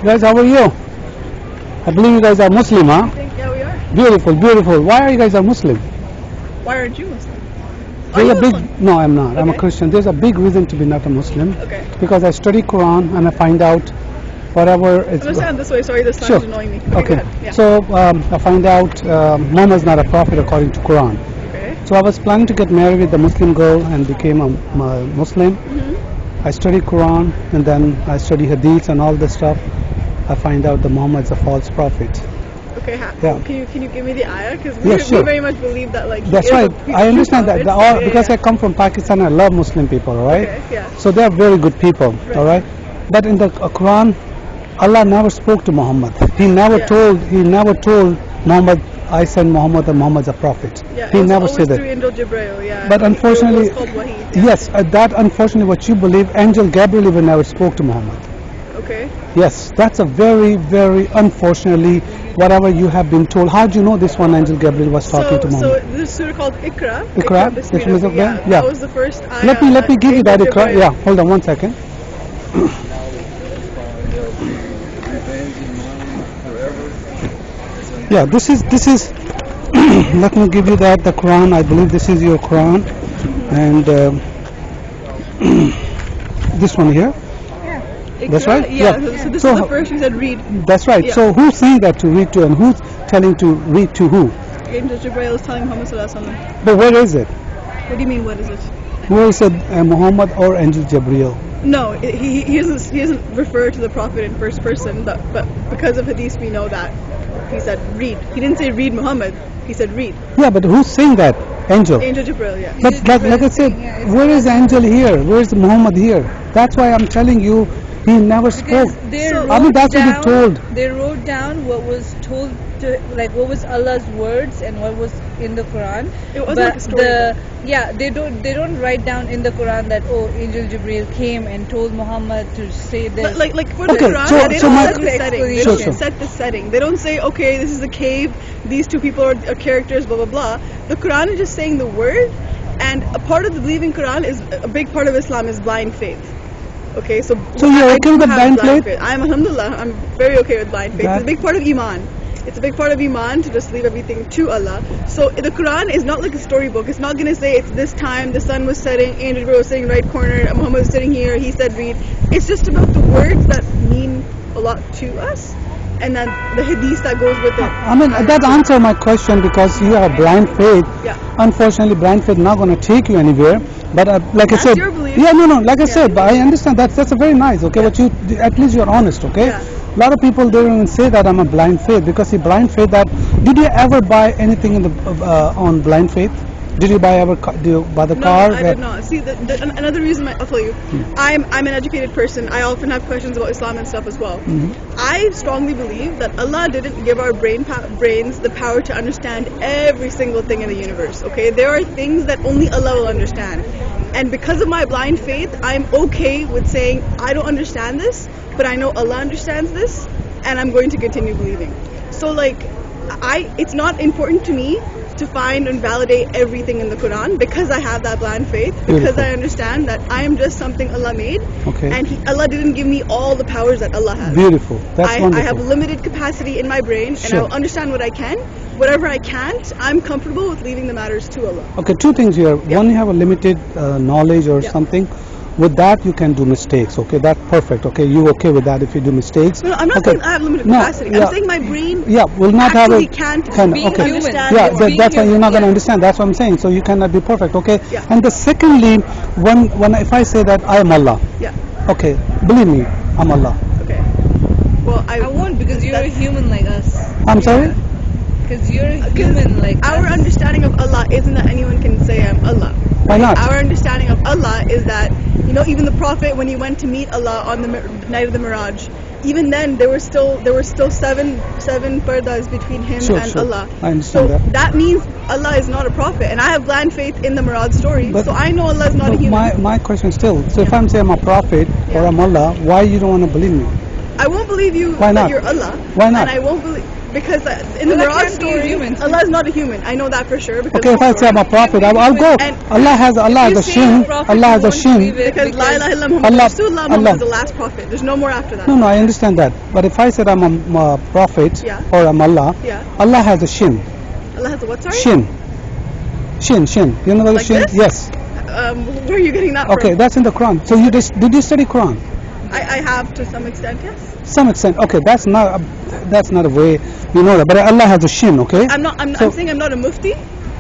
Guys, how are you? I believe you guys are Muslim, huh? Yeah, we are. Beautiful, beautiful. Why are you guys are Muslim? Why aren't you Muslim? Are There's you a big Muslim? no, I'm not. I'm a Okay. Christian. There's a big reason to be not a Muslim. Okay. Because I study Quran and I find out whatever it's. I'm gonna stand this way. Sorry, this line Sure. is annoying me. Okay. Okay. Go ahead. Yeah. So I find out Muhammad is not a prophet according to Quran. Okay. So I was planning to get married with a Muslim girl and became a Muslim. I study Quran and then I study Hadith and all this stuff. I find out that Muhammad is a false prophet. Okay. Yeah. Can you give me the ayah? Because Yeah, we sure. very much believe that like. he That's is right. a I understand that. prophet. Because I come from Pakistan, I love Muslim people, all right? Okay. Yeah. So they are very good people, all right? But in the Quran, Allah never spoke to Muhammad. He never Yeah. told Muhammad, I send Muhammad and Muhammad's a prophet. Yeah. He it was never always said through that. Angel Jibreel. Yeah. But unfortunately, it was called Wahi. yes, that unfortunately what you believe, Angel Gabriel even never spoke to Muhammad. Okay. Yes, that's a very, very unfortunately whatever you have been told. How do you know this one Angel Gabriel was talking to So Muhammad? this surah called Ikra. Ikra? Bismillah. This was Yeah. yeah. That was the first ayah. Let me give you that Angel Ikra. Jibreel. Yeah, hold on one second. Yeah, this is let me give you that the Quran. I believe this is your Quran, and this one here. Ikra, That's right? Yeah. Yeah. So this So is the first you said read. That's right. Yeah. So who's saying that to read to, and who's telling to read to who? Angel Jibreel is telling Muhammad sallallahu alaihi wasallam. But where is it? What do you mean? What is it? Where is it? Muhammad or Angel Gabriel? No, he doesn't refer to the prophet in first person, but because of hadith we know that he said read. He didn't say read Muhammad. He said read. Yeah, but who's saying that? Angel. Angel Jibreel, yeah. But like I said, where is Angel here? Where is Muhammad here? That's why I'm telling you, he never spoke. Because they So- wrote I mean, that's what he down, told. They wrote down what was told to, like what was Allah's words and what was in the Quran. It wasn't but like a story. they don't write down in the Quran that Angel Jibreel came and told Muhammad to say this. Like for the Okay, Quran, so- they so don't my- set the setting. They Sure, don't sure. set the setting. They don't say, okay, this is a cave. These two people are characters. Blah blah blah. The Quran is just saying the word, and a part of the believing Quran is a big part of Islam is blind faith. Okay, so you're I okay do with the have blind faith? I'm alhamdulillah. I'm very okay with blind faith. It's a big part of Iman. It's a big part of Iman to just leave everything to Allah. So the Quran is not like a storybook. It's not going to say it's this time, the sun was setting, Angel Jibreel was sitting right corner, Muhammad was sitting here, he said read. It's just about the words that mean a lot to us, and then the hadith that goes with it. I mean, that answers my question because you have blind faith. Yeah. Unfortunately, blind faith not going to take you anywhere. But like That's I said, your belief. yeah, no, like I Yeah. said, but I understand that's a very nice. Okay, but you at least you're honest. Okay. Yeah. A lot of people they don't even say that I'm a blind faith because see, blind faith. That did you ever buy anything in the on blind faith? Did you buy do you buy the No, car? I did not. See, another reason I'll tell you, I'm an educated person. I often have questions about Islam and stuff as well. I strongly believe that Allah didn't give our brains the power to understand every single thing in the universe. Okay, there are things that only Allah will understand, and because of my blind faith, I'm okay with saying I don't understand this, but I know Allah understands this, and I'm going to continue believing. So like, it's not important to me to find and validate everything in the Quran because I have that blind faith, because Beautiful. I understand that I am just something Allah made, Okay. and Allah didn't give me all the powers that Allah has. Beautiful. That's I wonderful. have limited capacity in my brain, and Sure. I will understand what I can. Whatever I can't, I'm comfortable with leaving the matters to Allah. Okay, two things here. One, you have a limited knowledge or Yeah. something. With that, you can do mistakes. Okay, that's perfect. Okay, you okay with that if you do mistakes? No, I'm not Okay. saying I have limited No, capacity. yeah. I'm saying my brain Yeah, will not have actually a can't being okay. human. understand. Yeah, it. Being that's why you're not going to human, understand. That's what I'm saying. So you cannot be perfect. Okay. Yeah. And the secondly, when if I say that I am Allah, Yeah. okay, believe me, I'm Allah. Okay. Well, I won't because you're a human like us. I'm sorry. Because you're a human like our us. understanding of Allah isn't that anyone can say I'm Allah. Why not? Our understanding of Allah is that, even the Prophet, when he went to meet Allah on the night of the Miraj, even then there were still seven pardas between him Sure, and sure. Allah. I understand So that. that means Allah is not a prophet, and I have blind faith in the Miraj story, But- so I know Allah is not a But human. my question still. So if I'm saying I'm a prophet or I'm Allah, why you don't want to believe me? I won't believe you Why that not? you're Allah. Why not? And I won't believe Because in the Allah Quran can't be a story, human. Allah is not a human. I know that for sure. Because Okay, if I say I'm a prophet, I'll go. And Allah has you a say shin. you're a prophet, Allah you has a won't shin. believe it. because La ilaha illallah Muhammad Allah- Rasulullah, Allah- Muhammad is the last prophet. There's no more after that. No, I understand that. But if I said I'm a prophet Yeah. or I'm Allah, Yeah. Allah has a shin. Allah has a what? Sorry. Shin. Shin. You know what Like shin? this? Yes. Where are you getting that Okay, from? that's in the Quran. So did you study Quran? I have to some extent, yes. Some extent. Okay, that's not a way you know that. But Allah has a shin. Okay. I'm So- saying I'm not a mufti.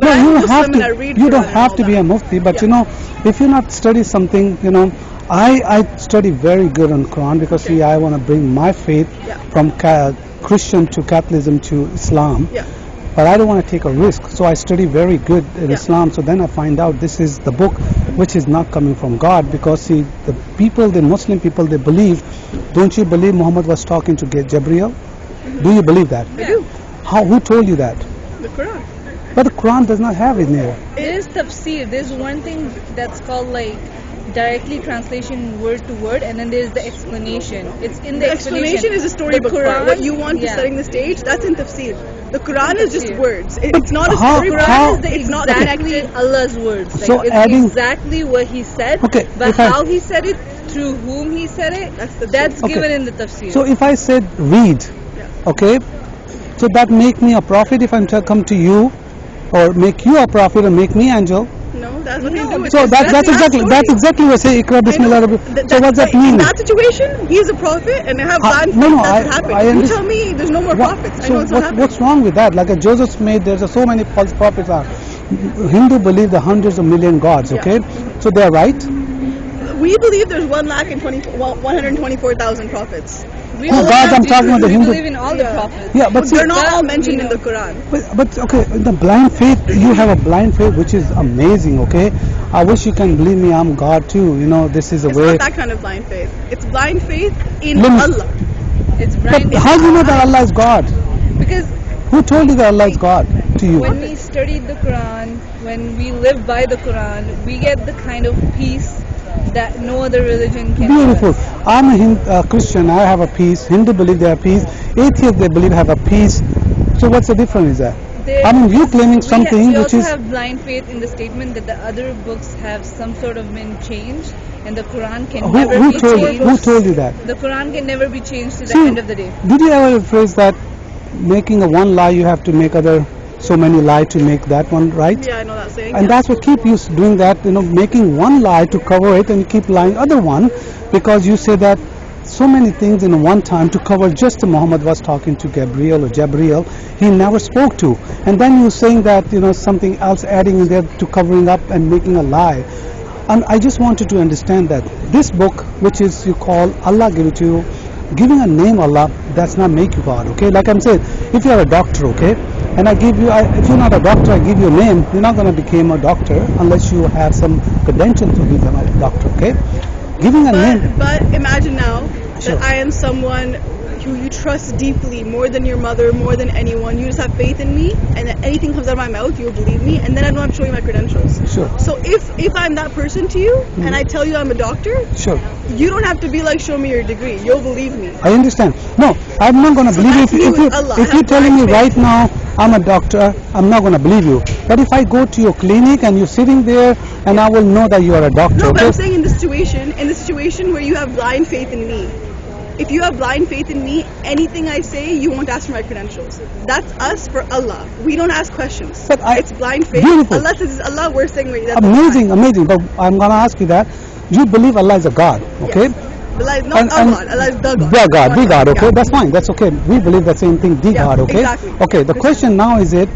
But No, I'm you a don't have Muslim and I to. read You Quran don't and have all to be that. a mufti, but Yeah. you know, if you not study something, you know, I study very good on Quran because Okay. see, I want to bring my faith Yeah. from Christian to Catholicism to Islam. Yeah. But I don't want to take a risk, so I study very good in Yeah. Islam. So then I find out this is the book which is not coming from God, because see, the Muslim people, they believe. Don't you believe Muhammad was talking to Gabriel? Do you believe that? I do. Who told you that? The Quran. But the Quran does not have it there. There's tafsir. There's one thing that's called like directly translation word to word, and then there's the explanation. It's in the The explanation is a storybook The part. Quran- What you want to yeah. setting the stage, that's in tafsir. The Quran is just Tafsir. words. It's not a how- storybook. how- Quran is the It's not exactly connected. Allah's words. Like, So it's adding- exactly what He said. Okay, But if I- how He said it, through whom He said it, That's the that's Okay. given in the tafsir. So if I said read, Yeah. okay, so that make me a prophet if I'm to come to you, or make you a prophet, or make me angel. No, that's nothing to do with So it. that's exactly what say Ikra I know. Bismillah. Rabbi. So what's that In mean? that situation, he's a prophet, and I have blind no, faith. no, That's what happened. I You understand. tell me there's no more prophets. I know it's not happening. What's wrong with that? Like a Joseph Smith, there's so many false prophets are. Hindu believe the hundreds of million gods. Yeah. Okay, so they're right. We believe there's 124,000 prophets. we Oh, believe God, I'm in talking about the we Hindu- believe in all the Yeah. prophets. Yeah, but see, They're not that all we mentioned in know. the Quran. but okay, the blind faith, you have a blind faith which is amazing. Okay, I wish you can believe me. I'm God too. You know, this is a It's way. not that kind of blind faith. It's blind faith in Limit. Allah. It's But blind. how do you know that Allah is God? Because Who told you that Allah is God to you? when we study the Quran, when we live by the Quran, we get the kind of peace that no other religion can Beautiful. give us. I'm a Christian. I have a peace. Hindu believe they have peace. Atheists they believe have a peace. So what's the difference is that? There- I mean, you claiming we something we which also is have blind faith in the statement that the other books have some sort of been changed, and the Quran can never who be told changed. you that? The Quran can never be changed to the See, end of the day. Did you ever phrase that making a one lie you have to make other so many lie to make that one right? Yeah, I know that saying. And yeah. that's what keep you doing that, you know, making one lie to cover it, and you keep lying other one because you say that so many things in one time to cover just Muhammad was talking to Gabriel or Jabriel he never spoke to, and then you're saying that, you know, something else adding in there to covering up and making a lie. And I just wanted to understand that this book, which is you call Allah give it to you, giving a name Allah does not make you God. Okay, like I'm saying, if you're a doctor, okay, and I give you, if you're not a doctor, I give you a name, you're not going to become a doctor unless you have some credentials to become a doctor. Okay, giving a name. But imagine now Sure. that I am someone who you trust deeply, more than your mother, more than anyone. You just have faith in me, and that anything comes out of my mouth, you'll believe me, and then I don't have to show you my credentials. Sure. So if I'm that person to you, and I tell you I'm a doctor, Sure. you don't have to be like, show me your degree. You'll believe me. I understand. No, I'm not going to So believe that's you. me If, with Allah. I if have you're telling me blind right now I'm a doctor, I'm not going to believe you. But if I go to your clinic and you're sitting there, and I will know that you are a doctor. No, but Okay? I'm saying in the situation where you have blind faith in me. If you have blind faith in me, anything I say, you won't ask for my credentials. That's us for Allah. We don't ask questions. But It's blind faith. Beautiful. Allah says it's Allah, we're saying that's Amazing, amazing. But I'm going to ask you that. You believe Allah is a God, okay? Allah is not And- a and- God. Allah is the God. The God, the God, okay? Yeah. That's fine, that's okay. We believe the same thing, the Yeah, God, okay? exactly. Okay, the question now is it,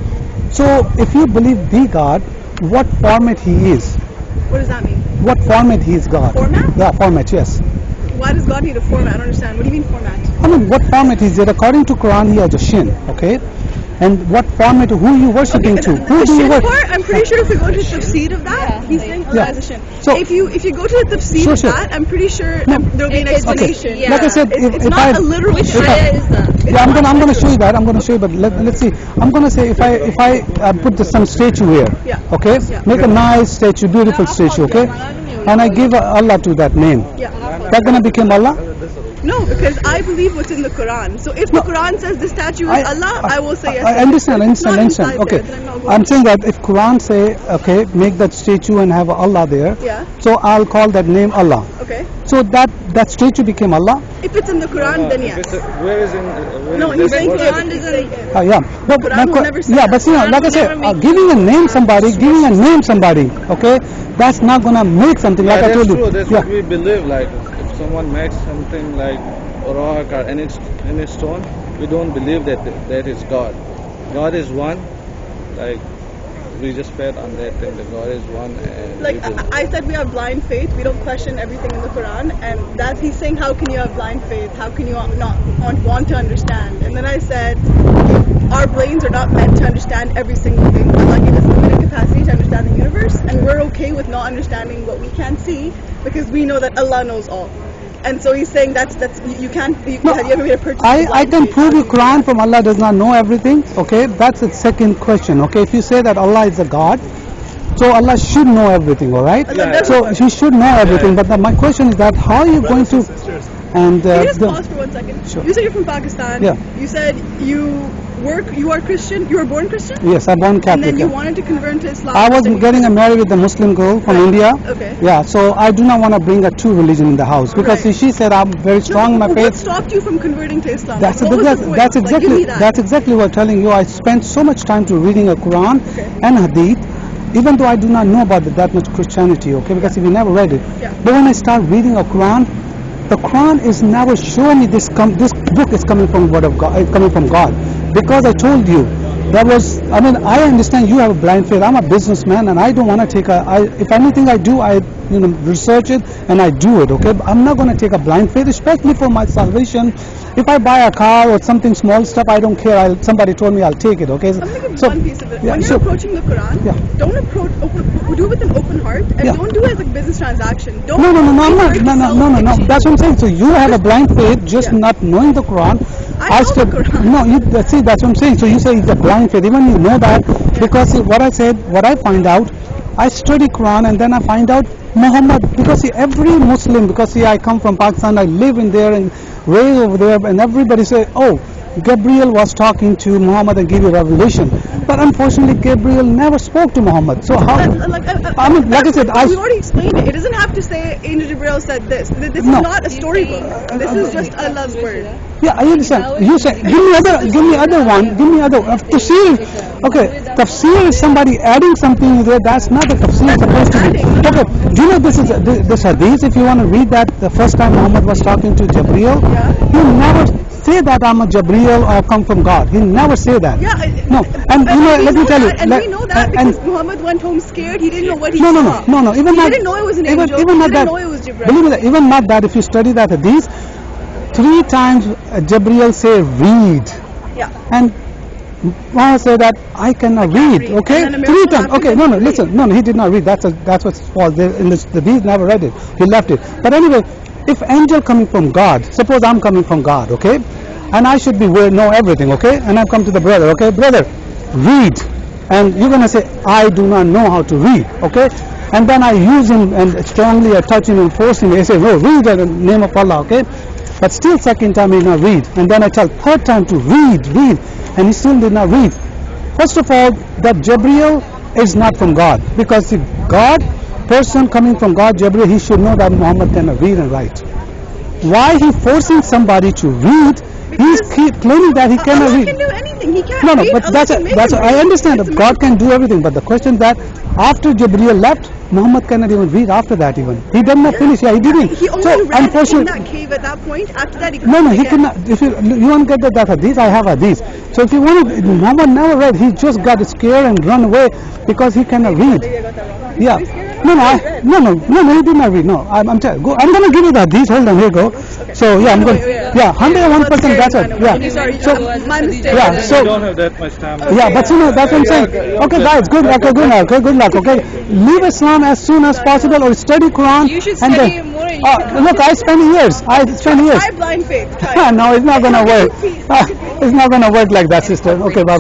so if you believe the God, what format he is? What does that mean? What format he is God? Format? Yeah, format, yes. Why does God need a format? I don't understand. What do you mean format? I mean, what format is it? According to Quran, he has a shin, okay? And what format, who you worshipping to? Who the do you shin worship? part, I'm pretty sure if we go to the tafsir of that, Yeah, he's like- saying Allah Yeah. has a shin. So- if you go to the tafsir Sure, of sure. that, I'm pretty sure No. there'll be an It's- explanation. okay. Like I said, It's if not I, a literal Which shin. ayah is that? yeah, I'm gonna show you that. I'm gonna show you, but let's see. I'm gonna say if I put some statue here, Yeah. okay, Yeah. make a nice statue, beautiful statue, okay, and I give Allah to that name, Yeah. that gonna become Allah? No, because I believe what's in the Quran. So if the Quran says the statue is Allah, I will say yes. I understand, If it's not understand. inside Okay, there, then I'm not going I'm to. saying that if Quran say, okay, make that statue and have Allah there, Yeah. so I'll call that name Allah. Okay. So that statue became Allah. If it's in the Quran, then yes. Where is in? Where No, is he's this saying worship? Quran doesn't. Yeah, but Quran will never say yeah, that. but see, Quran like I will said, never make giving a name somebody, okay, that's not gonna make something. Yeah, Like I that's told true. you, That's yeah. what we believe. Like if someone makes something like a rock or any stone, we don't believe that is God. God is one. Like we just bet on that thing that God is one. And Like we believe. I said, we have blind faith. We don't question everything in the Quran, and that he's saying, how can you have blind faith? How can you not want to understand? And then I said, our brains are not meant to understand every single thing. Allah gave us limited capacity to understand the universe, and we're okay with not understanding what we can't see because we know that Allah knows all. And so he's saying that's you can't. No, have you ever made a purchase? I with blind can faith? prove How you do do Quran that? from Allah does not know everything. Okay, that's the second question. Okay, if you say that Allah is a God, so Allah should know everything. All right. Allah Yeah, does So know He should know everything. But my question is that how are you going to? And Can you just pause for 1 second? Sure. You said you're from Pakistan. Yeah. You said you are Christian. You were born Christian. yes, I'm born And Catholic. then you yeah. wanted to convert to Islam. I was then you- getting married with a Muslim girl from India. Okay. Yeah, so I do not want to bring a two religion in the house because Right. she said I'm very strong in my What faith. stopped you from converting to Islam? That's What was the point? that's Like, give exactly me that. that's exactly what I'm telling you. I spent so much time to reading a Quran Okay. and Hadith, even though I do not know about that much Christianity. Okay, because we never read it. Yeah. But when I start reading a Quran, the Quran is never showing me this book is coming from word of God. It's coming from God, because I told you. That was, I mean, I understand you have a blind faith. I'm a businessman and I don't want to take if anything I do, I research it and I do it, okay? But I'm not going to take a blind faith, especially for my salvation. If I buy a car or something small stuff, I don't care. Somebody told me I'll take it, okay? I'm thinking one piece of it. yeah, When you're so- approaching the Quran, Yeah. don't do it with an open heart, and Yeah. don't do it as a business transaction. Don't No, I'm not. research No. yourself. That's what I'm saying. So you have a blind faith, just Yeah. not knowing the Quran. I know the Quran. No, see, that's what I'm saying. So you say it's a blind faith. Even you know that, because see, what I said, what I find out, I study Quran and then I find out Muhammad, because see, every Muslim, because see, I come from Pakistan, I live in there and raised over there, and everybody say, oh, Gabriel was talking to Muhammad and gave you revelation. But unfortunately, Gabriel never spoke to Muhammad. So how? I mean, like I said, we already explained it. It doesn't have to say Angel Jibril said this. This No. is not a storybook. This is just Allah's word. Yeah, I understand. You say, give me other one. Give me other. Tafsir. Okay, tafsir is somebody adding something there. That's not the tafsir supposed to be. Okay, do you know this hadith? If you want to read that, the first time Muhammad was talking to Gabriel, he never say that I'm a Gabriel or come from God. He never say that. Yeah. No, and you know, we let me know tell you. that, and we know that because Muhammad went home scared. He didn't know what he No. saw. Even He not. didn't know it was an even, angel. Even He not didn't that. know it was Jibril. Believe me, that even not that. If you study that hadith, 3 times Gabriel say read, Yeah. and Muhammad said that I cannot read. Okay, And then a 3 miracle times. happened Okay, and no, he read. listen, no, he did not read. That's what's false. In this, the hadith never read it. He left it. But anyway, if angel coming from God, suppose I'm coming from God, okay, and I should be know everything, okay, and I come to the brother, okay, brother, read, and you're gonna say I do not know how to read, okay, and then I use him and strongly touch him and force him. I say, no, read in the name of Allah, okay, but still second time he did not read, and then I tell third time to read, and he still did not read. First of all, that Gabriel is not from God, because if God, person coming from God, Gabriel, he should know that Muhammad cannot read and write. Why he forcing somebody to read? He's claiming that he cannot Allah read. can do anything. He can't No, read. but Allah that's can make him I read. understand It's that a God can do everything, but the question that after Gabriel left, Muhammad cannot even read after that even. He did not finish. Yeah, he didn't. He only So read in unfortunately, that cave at that point. After that, he no, he again. could not. If you want to get that hadith, I have hadith. So if you want to, Muhammad never read. He just got scared and run away because he cannot read. Maybe I got that wrong. Yeah. He's scared? No, he did not read. No, I'm telling. Go. I'm gonna give you the hadith. Hold on, here you go. So yeah, I'm going. Yeah, 101%. That's it. Yeah. Sorry, So my mistake. yeah, We so. don't have that much time. Yeah, but you know, that's what I'm saying. Okay, guys, good luck, good luck, okay? Leave Islam as soon as possible or study Quran. You should and study then, more and you should look, I spent years. Try blind faith. Try. No, it's not gonna work. It's not gonna work like that, sister. Okay, bye-bye.